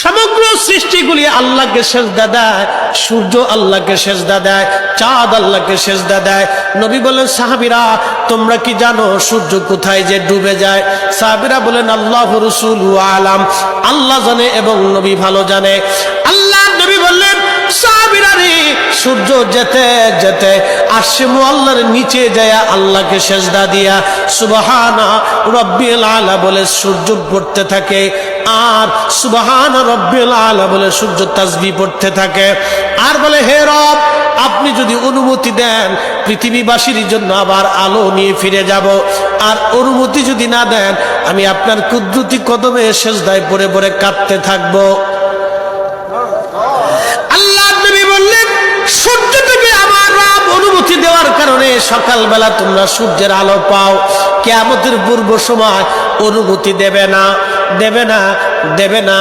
সমগ্র সৃষ্টিগুলি আল্লাহকে সিজদা দেয়, সূর্য আল্লাহকে সিজদা দেয়, চাঁদ আল্লাহকে সিজদা দেয়। নবী বলেন, সাহাবীরা তোমরা কি জানো সূর্য কোথায় যে ডুবে যায়? সাহাবীরা বলেন, আল্লাহ রাসূলু আলাম, আল্লাহ জানে এবং নবী ভালো জানে। আল্লাহ নবী বললেন, সাহাবীরা রে, সূর্য যেতে যেতে আরশে মুআল্লার নিচে যায় আল্লাহকে সিজদা দিয়া সুবহানা রাব্বিল আলা বলে সূর্য পড়তে থাকে, আর সুবহানা রাব্বিল আলা বলে সূর্য তাসবিহ পড়তে থাকে, আর বলে, হে রব, আপনি যদি অনুমতি দেন পৃথিবীবাসীর জন্য আবার আলো নিয়ে ফিরে যাব, আর অনুমতি যদি না দেন আমি আপনার কুদরতি কদমে সিজদায় পড়ে পড়ে কাঁদতে থাকবো। আল্লাহ নবী বললেন, সূর্য থেকে আমার রব অনুমতি দেওয়ার কারণে সকালবেলা তোমরা সূর্যের আলো পাও, কিয়ামতের পূর্ব সময় অনুমতি দেবে না, দেবে না, দেবে না।